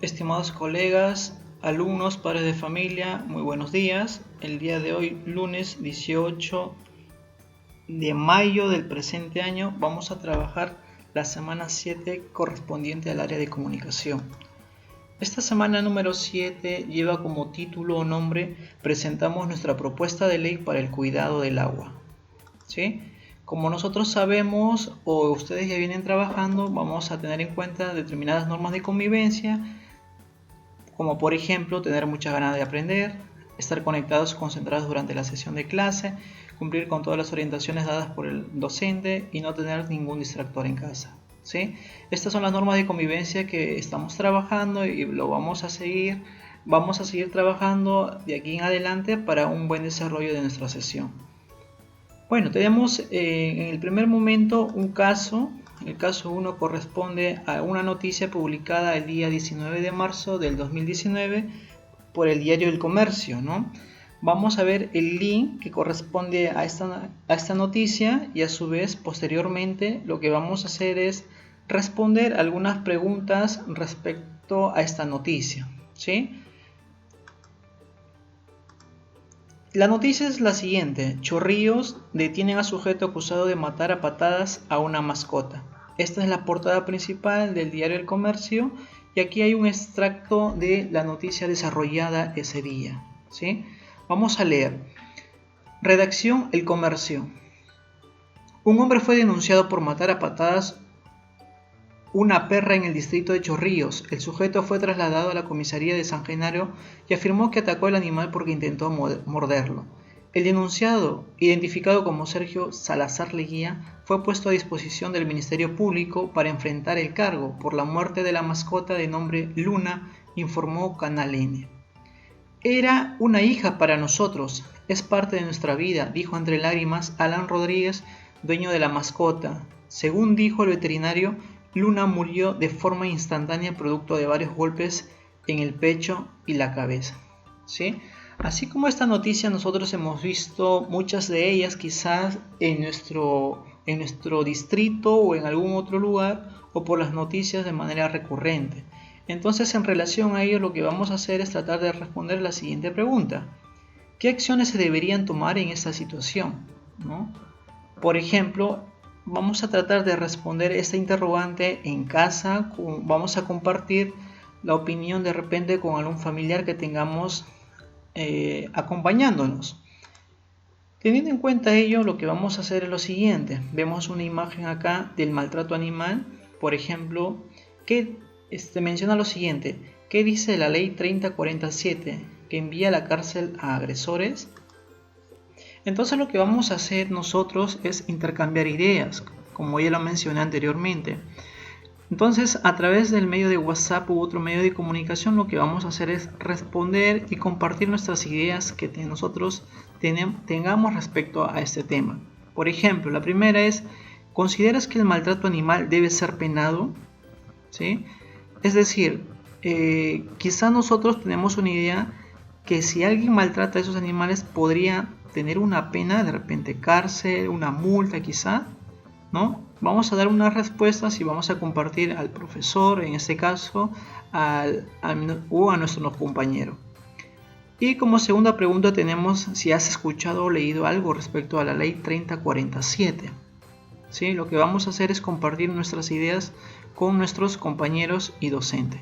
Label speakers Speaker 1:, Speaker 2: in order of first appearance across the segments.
Speaker 1: Estimados colegas, alumnos, padres de familia, muy buenos días. El día de hoy, lunes 18 de mayo del presente año, vamos a trabajar la semana 7 correspondiente al área de comunicación. Esta semana número 7 lleva como título o nombre presentamos nuestra propuesta de ley para el cuidado del agua. ¿Sí? Como nosotros sabemos o ustedes ya vienen trabajando, vamos a tener en cuenta determinadas normas de convivencia, como por ejemplo tener muchas ganas de aprender, estar conectados y concentrados durante la sesión de clase, cumplir con todas las orientaciones dadas por el docente y no tener ningún distractor en casa. ¿Sí? Estas son las normas de convivencia que estamos trabajando y lo vamos a seguir trabajando de aquí en adelante para un buen desarrollo de nuestra sesión. Bueno, tenemos en el primer momento un caso. El caso 1 corresponde a una noticia publicada el día 19 de marzo del 2019 por el diario El Comercio, ¿no? Vamos a ver el link que corresponde a esta noticia y a su vez posteriormente lo que vamos a hacer es responder algunas preguntas respecto a esta noticia, ¿sí? La noticia es la siguiente: Chorrillos detienen a sujeto acusado de matar a patadas a una mascota. Esta es la portada principal del diario El Comercio y aquí hay un extracto de la noticia desarrollada ese día, ¿sí? Vamos a leer. Redacción El Comercio. Un hombre fue denunciado por matar a patadas una perra en el distrito de Chorrillos. El sujeto fue trasladado a la comisaría de San Genaro y afirmó que atacó al animal porque intentó morderlo. El denunciado, identificado como Sergio Salazar Leguía, fue puesto a disposición del Ministerio Público para enfrentar el cargo por la muerte de la mascota de nombre Luna, informó Canal N. Era una hija para nosotros, es parte de nuestra vida, dijo entre lágrimas Alan Rodríguez, dueño de la mascota. Según dijo el veterinario, Luna murió de forma instantánea producto de varios golpes en el pecho y la cabeza, ¿sí? Así como esta noticia nosotros hemos visto muchas de ellas quizás en nuestro distrito o en algún otro lugar o por las noticias de manera recurrente. Entonces, en relación a ello, lo que vamos a hacer es tratar de responder la siguiente pregunta: ¿qué acciones se deberían tomar en esta situación? ¿No? Por ejemplo, vamos a tratar de responder esta interrogante en casa, vamos a compartir la opinión de repente con algún familiar que tengamos acompañándonos. Teniendo en cuenta ello, lo que vamos a hacer es lo siguiente. Vemos una imagen acá del maltrato animal, por ejemplo, que menciona lo siguiente: ¿qué dice la ley 3047? Que envía a la cárcel a agresores. Entonces lo que vamos a hacer nosotros es intercambiar ideas, como ya lo mencioné anteriormente. Entonces, a través del medio de WhatsApp u otro medio de comunicación, lo que vamos a hacer es responder y compartir nuestras ideas que nosotros tengamos respecto a este tema. Por ejemplo, la primera es: ¿consideras que el maltrato animal debe ser penado? ¿Sí? Es decir, quizá nosotros tenemos una idea que si alguien maltrata a esos animales podría tener una pena, de repente cárcel, una multa quizá, ¿no? Vamos a dar unas respuestas y vamos a compartir al profesor, en este caso, o a nuestro compañero. Y como segunda pregunta tenemos si has escuchado o leído algo respecto a la ley 3047. ¿Sí? Lo que vamos a hacer es compartir nuestras ideas con nuestros compañeros y docentes.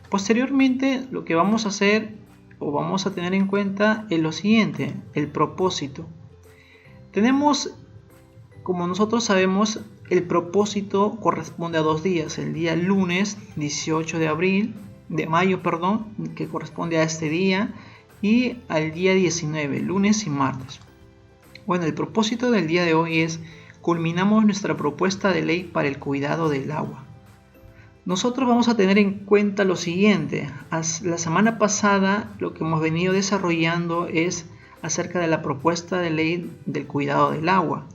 Speaker 1: Posteriormente, lo que vamos a hacer o vamos a tener en cuenta es lo siguiente: el propósito. Tenemos, como nosotros sabemos, el propósito corresponde a 2 días: el día lunes 18 de mayo, que corresponde a este día, y al día 19, lunes y martes. Bueno, el propósito del día de hoy es: culminamos nuestra propuesta de ley para el cuidado del agua. Nosotros vamos a tener en cuenta lo siguiente: la semana pasada lo que hemos venido desarrollando es acerca de la propuesta de ley del cuidado del agua.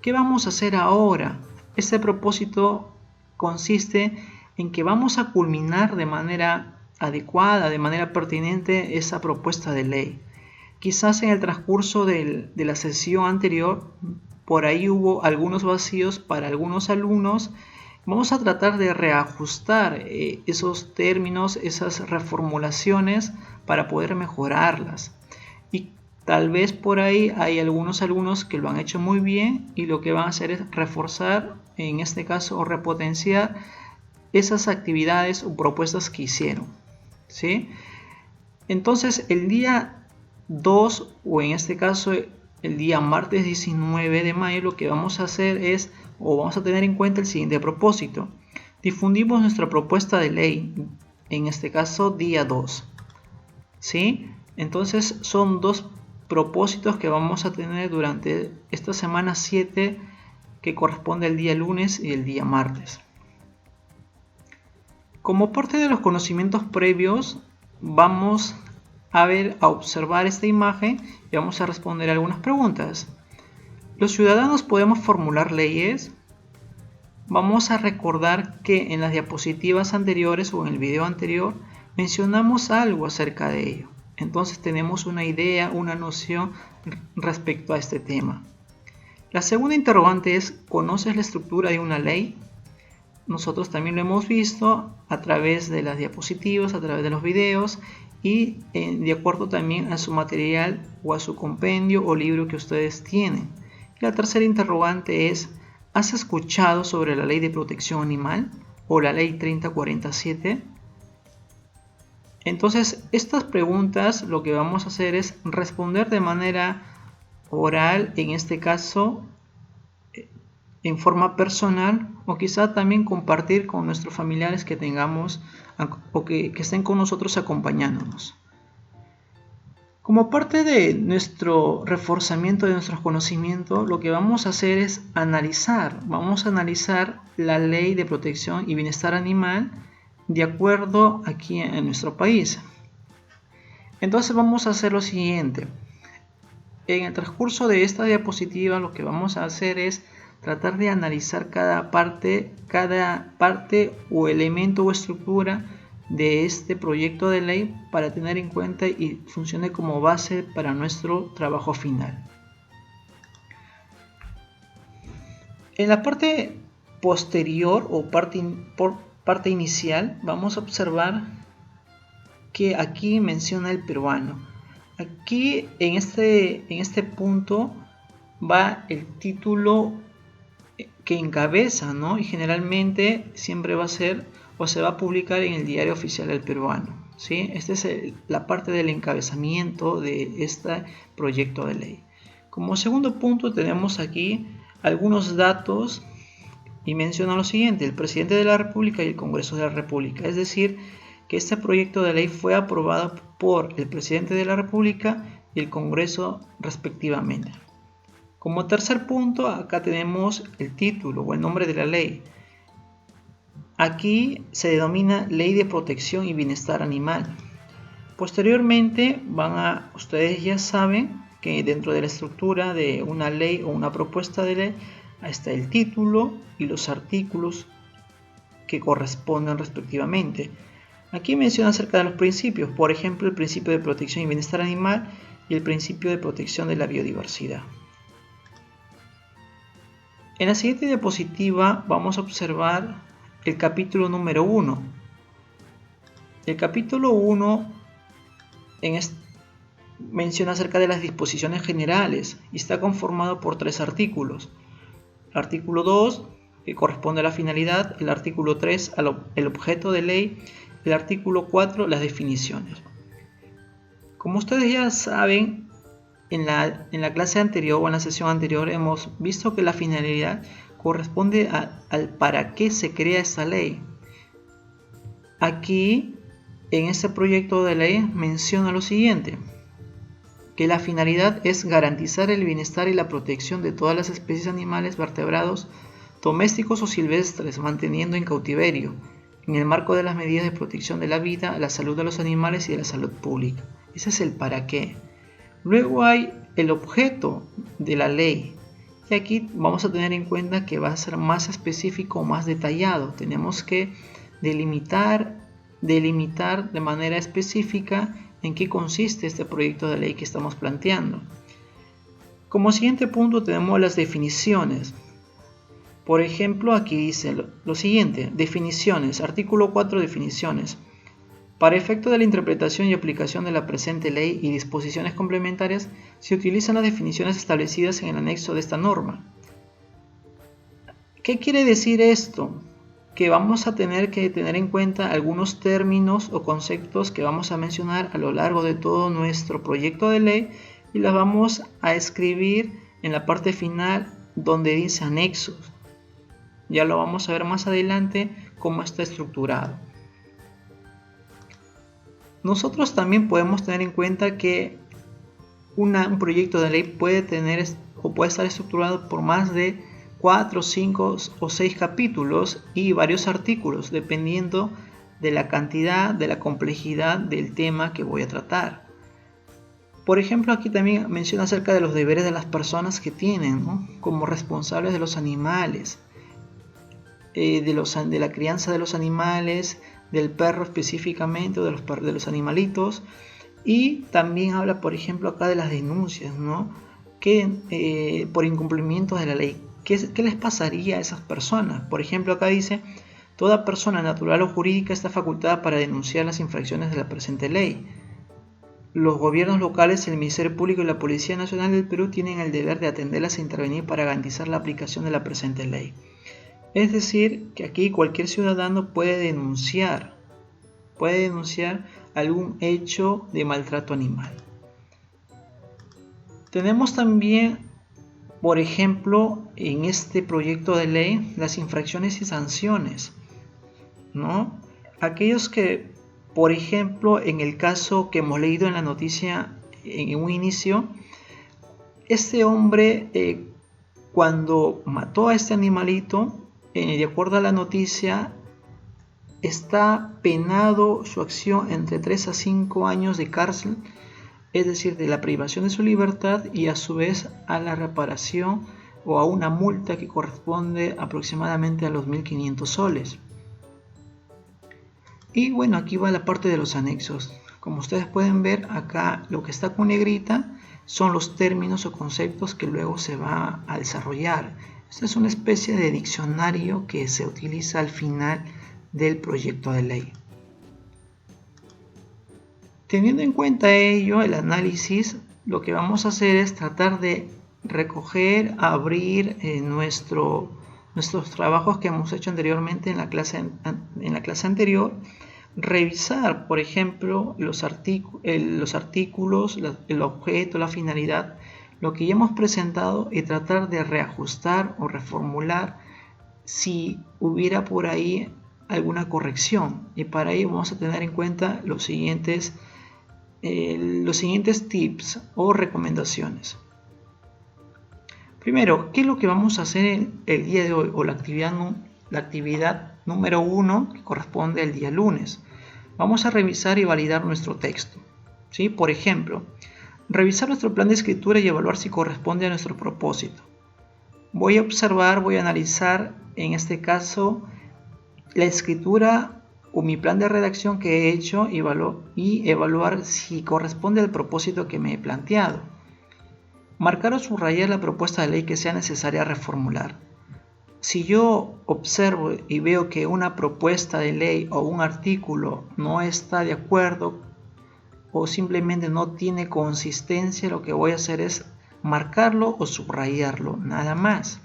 Speaker 1: ¿Qué vamos a hacer ahora? Este propósito consiste en que vamos a culminar de manera adecuada, de manera pertinente, esa propuesta de ley. Quizás en el transcurso de la sesión anterior, por ahí hubo algunos vacíos para algunos alumnos Vamos a tratar de reajustar esos términos, esas reformulaciones para poder mejorarlas. Y tal vez por ahí hay algunos alumnos que lo han hecho muy bien y lo que van a hacer es reforzar, en este caso, o repotenciar esas actividades o propuestas que hicieron, ¿sí? Entonces el día 2, o en este caso el día martes 19 de mayo, lo que vamos a hacer es, o vamos a tener en cuenta el siguiente propósito. Difundimos nuestra propuesta de ley, en este caso día 2, ¿sí? Entonces son dos propósitos que vamos a tener durante esta semana 7, que corresponde al día lunes y el día martes. Como parte de los conocimientos previos, vamos a observar esta imagen y vamos a responder algunas preguntas. ¿Los ciudadanos podemos formular leyes? Vamos a recordar que en las diapositivas anteriores o en el video anterior mencionamos algo acerca de ello. Entonces tenemos una idea, una noción respecto a este tema. La segunda interrogante es: ¿conoces la estructura de una ley? Nosotros también lo hemos visto a través de las diapositivas, a través de los videos y de acuerdo también a su material o a su compendio o libro que ustedes tienen. Y la tercera interrogante es: ¿has escuchado sobre la Ley de Protección Animal o la Ley 3047? Entonces, estas preguntas lo que vamos a hacer es responder de manera oral, en este caso en forma personal, o quizá también compartir con nuestros familiares que tengamos o que estén con nosotros acompañándonos. Como parte de nuestro reforzamiento de nuestros conocimientos, lo que vamos a hacer es vamos a analizar la Ley de Protección y Bienestar Animal de acuerdo aquí en nuestro país. Entonces vamos a hacer lo siguiente. En el transcurso de esta diapositiva lo que vamos a hacer es tratar de analizar cada parte o elemento o estructura de este proyecto de ley para tener en cuenta y funcione como base para nuestro trabajo final. En la parte posterior o parte inicial vamos a observar que aquí menciona el peruano. Aquí en este punto va el título que encabeza, ¿no? Y generalmente siempre va a ser o se va a publicar en el Diario Oficial del Peruano, ¿sí? Esta es la parte del encabezamiento de este proyecto de ley. Como segundo punto tenemos aquí algunos datos y menciona lo siguiente: el presidente de la República y el Congreso de la República, es decir, que este proyecto de ley fue aprobado por el presidente de la República y el Congreso respectivamente. Como tercer punto, acá tenemos el título o el nombre de la ley. Aquí se denomina Ley de Protección y Bienestar Animal. Posteriormente, ustedes ya saben que dentro de la estructura de una ley o una propuesta de ley está el título y los artículos que corresponden respectivamente. Aquí menciona acerca de los principios, por ejemplo, el principio de protección y bienestar animal y el principio de protección de la biodiversidad. En la siguiente diapositiva vamos a observar el capítulo número 1. El capítulo 1 menciona acerca de las disposiciones generales y está conformado por 3 artículos. El artículo 2, que corresponde a la finalidad; el artículo 3, el objeto de ley; el artículo 4, las definiciones. Como ustedes ya saben, en la clase anterior o en la sesión anterior hemos visto que la finalidad corresponde al para qué se crea esta ley. Aquí, en este proyecto de ley, menciona lo siguiente: que la finalidad es garantizar el bienestar y la protección de todas las especies animales vertebrados, domésticos o silvestres, manteniendo en cautiverio, en el marco de las medidas de protección de la vida, la salud de los animales y de la salud pública. Ese es el para qué. Luego hay el objeto de la ley, y aquí vamos a tener en cuenta que va a ser más específico o más detallado. Tenemos que delimitar de manera específica en qué consiste este proyecto de ley que estamos planteando. Como siguiente punto tenemos las definiciones. Por ejemplo, aquí dice lo siguiente: definiciones, artículo 4, definiciones. Para efecto de la interpretación y aplicación de la presente ley y disposiciones complementarias, se utilizan las definiciones establecidas en el anexo de esta norma. ¿Qué quiere decir esto? Que vamos a tener que tener en cuenta algunos términos o conceptos que vamos a mencionar a lo largo de todo nuestro proyecto de ley y las vamos a escribir en la parte final donde dice anexos. Ya lo vamos a ver más adelante cómo está estructurado. Nosotros también podemos tener en cuenta que un proyecto de ley puede tener o puede estar estructurado por más de 4, 5 o 6 capítulos y varios artículos, dependiendo de la cantidad, de la complejidad del tema que voy a tratar. Por ejemplo, aquí también menciona acerca de los deberes de las personas que tienen, ¿no?, como responsables de los animales, de la crianza de los animales, del perro específicamente, o de los animalitos. Y también habla, por ejemplo, acá de las denuncias, ¿no?, que por incumplimiento de la ley. ¿Qué les pasaría a esas personas? Por ejemplo, acá dice: toda persona natural o jurídica está facultada para denunciar las infracciones de la presente ley. Los gobiernos locales, el Ministerio Público y la Policía Nacional del Perú tienen el deber de atenderlas e intervenir para garantizar la aplicación de la presente ley. Es decir, que aquí cualquier ciudadano puede denunciar algún hecho de maltrato animal. Tenemos también, por ejemplo, en este proyecto de ley, las infracciones y sanciones, ¿no? Aquellos que, por ejemplo, en el caso que hemos leído en la noticia en un inicio, este hombre cuando mató a este animalito, de acuerdo a la noticia, está penado su acción entre 3 a 5 años de cárcel, es decir, de la privación de su libertad, y a su vez a la reparación o a una multa que corresponde aproximadamente a los 1.500 soles. Y bueno, aquí va la parte de los anexos. Como ustedes pueden ver, acá lo que está con negrita son los términos o conceptos que luego se va a desarrollar. Esta es una especie de diccionario que se utiliza al final del proyecto de ley. Teniendo en cuenta ello, el análisis, lo que vamos a hacer es tratar de recoger, abrir nuestros trabajos que hemos hecho anteriormente en la clase anterior, revisar, por ejemplo, los artículos, el objeto, la finalidad, lo que ya hemos presentado, y tratar de reajustar o reformular si hubiera por ahí alguna corrección. Y para ello vamos a tener en cuenta los siguientes tips o recomendaciones. Primero, ¿qué es lo que vamos a hacer el día de hoy, o la actividad número 1, que corresponde al día lunes? Vamos a revisar y validar nuestro texto, ¿sí? Por ejemplo, revisar nuestro plan de escritura y evaluar si corresponde a nuestro propósito. Voy a observar, voy a analizar, en este caso, la escritura o mi plan de redacción que he hecho y evaluar si corresponde al propósito que me he planteado. Marcar o subrayar la propuesta de ley que sea necesaria reformular. Si yo observo y veo que una propuesta de ley o un artículo no está de acuerdo o simplemente no tiene consistencia, lo que voy a hacer es marcarlo o subrayarlo, nada más.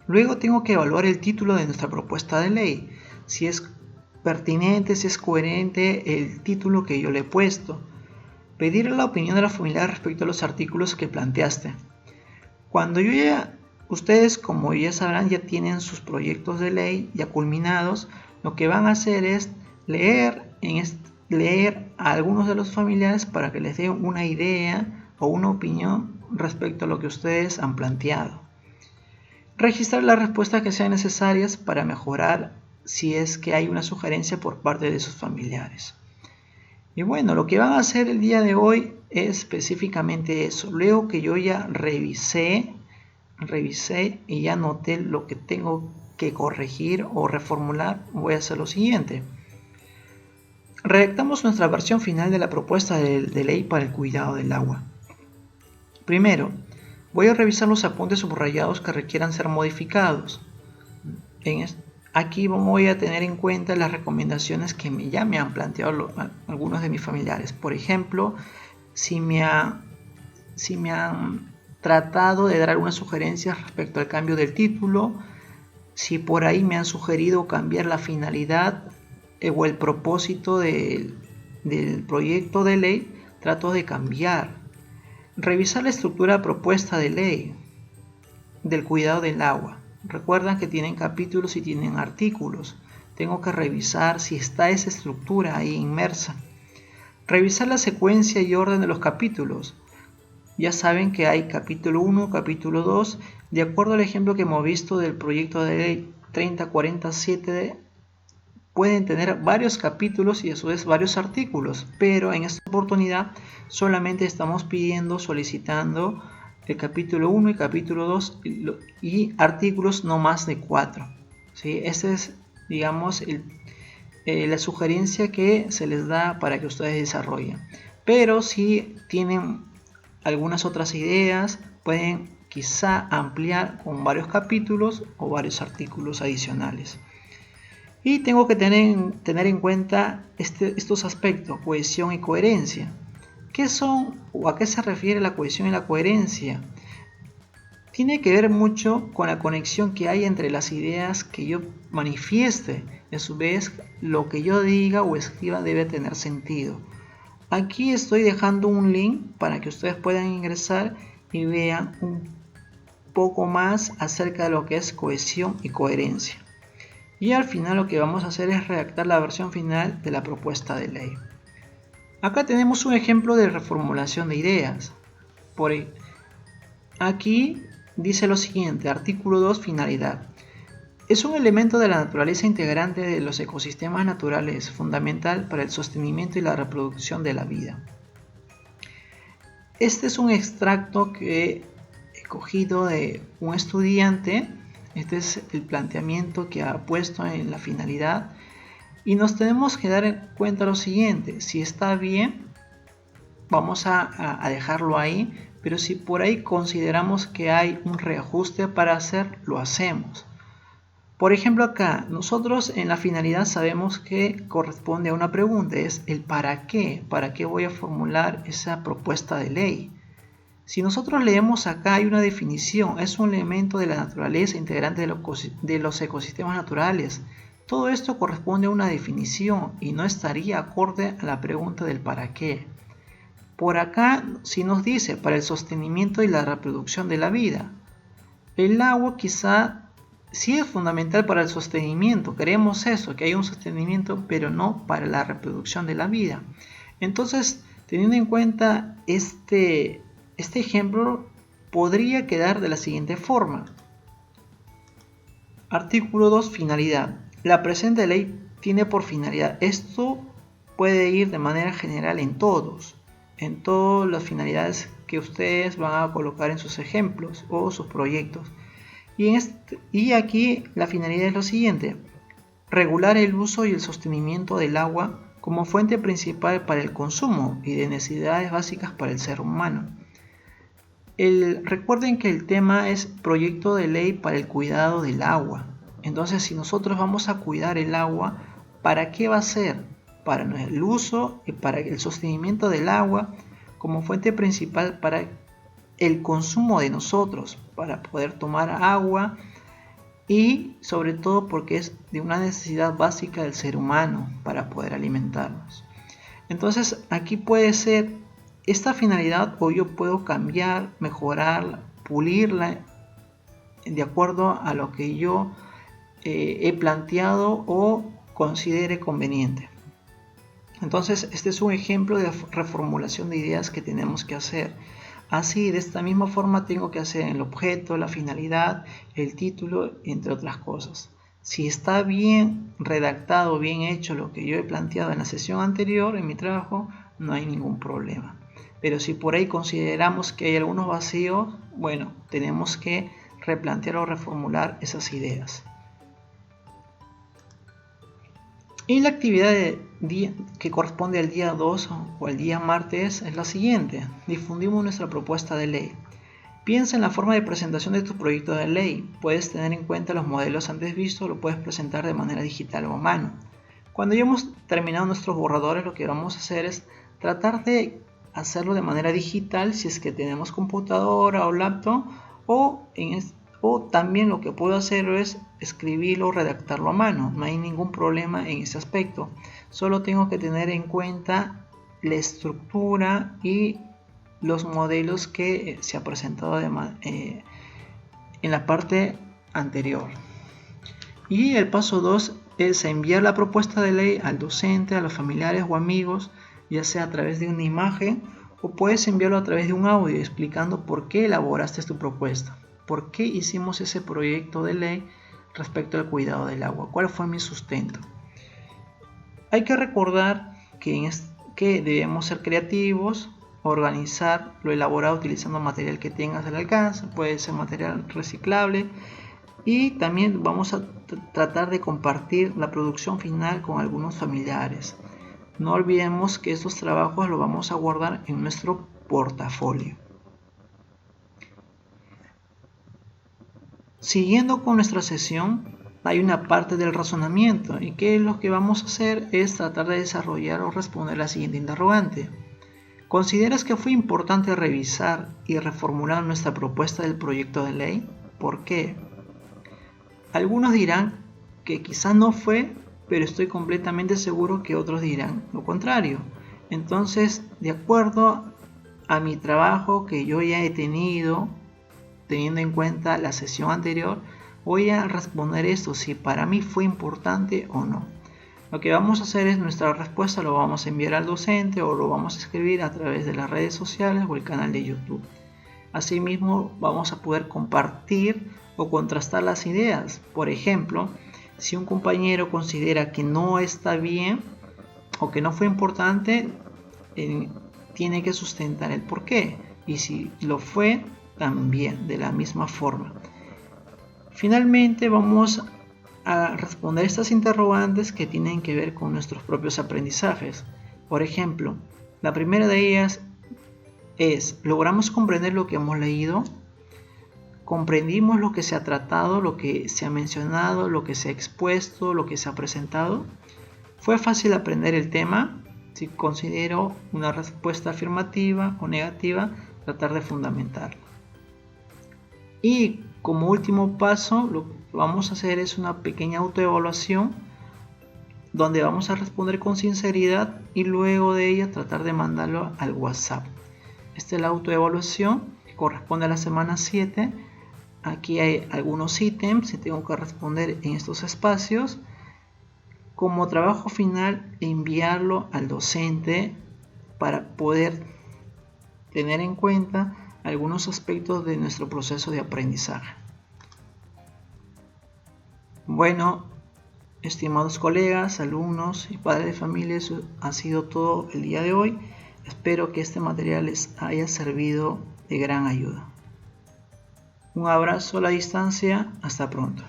Speaker 1: Luego tengo que evaluar el título de nuestra propuesta de ley, si es pertinente, si es coherente el título que yo le he puesto. Pedir la opinión de la familia respecto a los artículos que planteaste. Cuando ustedes, como ya sabrán, ya tienen sus proyectos de ley ya culminados, lo que van a hacer es leer a algunos de los familiares para que les den una idea o una opinión respecto a lo que ustedes han planteado. Registrar las respuestas que sean necesarias para mejorar si es que hay una sugerencia por parte de sus familiares. Y bueno, lo que van a hacer el día de hoy es específicamente eso. Luego que yo ya revisé y ya noté lo que tengo que corregir o reformular, voy a hacer lo siguiente. Redactamos nuestra versión final de la propuesta de ley para el cuidado del agua. Primero, voy a revisar los apuntes subrayados que requieran ser modificados. Aquí voy a tener en cuenta las recomendaciones que ya me han planteado algunos de mis familiares. Por ejemplo, si me han tratado de dar algunas sugerencias respecto al cambio del título, si por ahí me han sugerido cambiar la finalidad o el propósito del proyecto de ley, trato de cambiar. Revisar la estructura propuesta de ley del cuidado del agua. Recuerdan que tienen capítulos y tienen artículos. Tengo que revisar si está esa estructura ahí inmersa. Revisar la secuencia y orden de los capítulos. Ya saben que hay capítulo 1, capítulo 2. De acuerdo al ejemplo que hemos visto del proyecto de ley 3047, pueden tener varios capítulos y a su vez varios artículos. Pero en esta oportunidad solamente estamos solicitando el capítulo 1 y capítulo 2 y artículos no más de 4. ¿Sí? Esta es, digamos, la sugerencia que se les da para que ustedes desarrollen. Pero si tienen algunas otras ideas, pueden quizá ampliar con varios capítulos o varios artículos adicionales. Y tengo que tener en cuenta estos aspectos, cohesión y coherencia. ¿Qué son o a qué se refiere la cohesión y la coherencia? Tiene que ver mucho con la conexión que hay entre las ideas que yo manifieste. A su vez, lo que yo diga o escriba debe tener sentido. Aquí estoy dejando un link para que ustedes puedan ingresar y vean un poco más acerca de lo que es cohesión y coherencia. Y al final lo que vamos a hacer es redactar la versión final de la propuesta de ley. Acá tenemos un ejemplo de reformulación de ideas. Aquí dice lo siguiente, artículo 2, finalidad. Es un elemento de la naturaleza integrante de los ecosistemas naturales, fundamental para el sostenimiento y la reproducción de la vida. Este es un extracto que he cogido de un estudiante. Este es el planteamiento que ha puesto en la finalidad. Y nos tenemos que dar en cuenta lo siguiente, si está bien, vamos a dejarlo ahí, pero si por ahí consideramos que hay un reajuste para hacer, lo hacemos. Por ejemplo acá, nosotros en la finalidad sabemos que corresponde a una pregunta, es el para qué voy a formular esa propuesta de ley. Si nosotros leemos acá hay una definición, es un elemento de la naturaleza integrante de los ecosistemas naturales. Todo esto corresponde a una definición y no estaría acorde a la pregunta del para qué. Por acá, si nos dice para el sostenimiento y la reproducción de la vida, el agua quizá sí es fundamental para el sostenimiento, queremos eso, que haya un sostenimiento, pero no para la reproducción de la vida. Entonces, teniendo en cuenta este ejemplo, podría quedar de la siguiente forma. Artículo 2, finalidad. La presente ley tiene por finalidad, esto puede ir de manera general en todas las finalidades que ustedes van a colocar en sus ejemplos o sus proyectos. Y aquí la finalidad es lo siguiente: regular el uso y el sostenimiento del agua como fuente principal para el consumo y de necesidades básicas para el ser humano. Recuerden que el tema es proyecto de ley para el cuidado del agua. Entonces, si nosotros vamos a cuidar el agua, ¿para qué va a ser? Para el uso y para el sostenimiento del agua como fuente principal para el consumo de nosotros, para poder tomar agua y sobre todo porque es de una necesidad básica del ser humano para poder alimentarnos. Entonces aquí puede ser esta finalidad o yo puedo cambiar, mejorarla, pulirla de acuerdo a lo que yo he planteado o considere conveniente. Entonces este es un ejemplo de reformulación de ideas que tenemos que hacer. Así, de esta misma forma tengo que hacer el objeto, la finalidad, el título, entre otras cosas. Si está bien redactado, bien hecho lo que yo he planteado en la sesión anterior, en mi trabajo, no hay ningún problema. Pero si por ahí consideramos que hay algunos vacíos, bueno, tenemos que replantear o reformular esas ideas. Y la actividad que corresponde al día 2 o al día martes es la siguiente. Difundimos nuestra propuesta de ley. Piensa en la forma de presentación de tu proyecto de ley. Puedes tener en cuenta los modelos antes vistos o lo puedes presentar de manera digital o a mano. Cuando ya hemos terminado nuestros borradores, lo que vamos a hacer es tratar de hacerlo de manera digital si es que tenemos computadora o laptop, o también lo que puedo hacer es escribirlo o redactarlo a mano. No hay ningún problema en ese aspecto. Solo tengo que tener en cuenta la estructura y los modelos que se ha presentado en la parte anterior. Y el paso 2 es enviar la propuesta de ley al docente, a los familiares o amigos, ya sea a través de una imagen o puedes enviarlo a través de un audio explicando por qué elaboraste tu propuesta, por qué hicimos ese proyecto de ley respecto al cuidado del agua, cuál fue mi sustento. Hay que recordar que debemos ser creativos, organizar lo elaborado utilizando material que tengas al alcance, puede ser material reciclable, y también vamos a tratar de compartir la producción final con algunos familiares. No olvidemos que estos trabajos los vamos a guardar en nuestro portafolio. Siguiendo con nuestra sesión, hay una parte del razonamiento, y que lo que vamos a hacer es tratar de desarrollar o responder la siguiente interrogante. ¿Consideras que fue importante revisar y reformular nuestra propuesta del proyecto de ley? ¿Por qué? Algunos dirán que quizás no fue, pero estoy completamente seguro que otros dirán lo contrario. Entonces, de acuerdo a mi trabajo que yo ya he tenido, teniendo en cuenta la sesión anterior, voy a responder esto, si para mí fue importante o no. Lo que vamos a hacer es nuestra respuesta lo vamos a enviar al docente o lo vamos a escribir a través de las redes sociales o el canal de YouTube. Asimismo, vamos a poder compartir o contrastar las ideas. Por ejemplo, si un compañero considera que no está bien o que no fue importante, tiene que sustentar el porqué. Y si lo fue, también de la misma forma. Finalmente, vamos a responder estas interrogantes que tienen que ver con nuestros propios aprendizajes. Por ejemplo, la primera de ellas es: ¿logramos comprender lo que hemos leído? ¿Comprendimos lo que se ha tratado, lo que se ha mencionado, lo que se ha expuesto, lo que se ha presentado? ¿Fue fácil aprender el tema? Si considero una respuesta afirmativa o negativa, tratar de fundamentarla. Y como último paso, lo que vamos a hacer es una pequeña autoevaluación donde vamos a responder con sinceridad y luego de ella tratar de mandarlo al WhatsApp. Esta es la autoevaluación que corresponde a la semana 7. Aquí hay algunos ítems que tengo que responder en estos espacios. Como trabajo final, enviarlo al docente para poder tener en cuenta algunos aspectos de nuestro proceso de aprendizaje. Bueno, estimados colegas, alumnos y padres de familia, eso ha sido todo el día de hoy. Espero que este material les haya servido de gran ayuda. Un abrazo a la distancia, hasta pronto.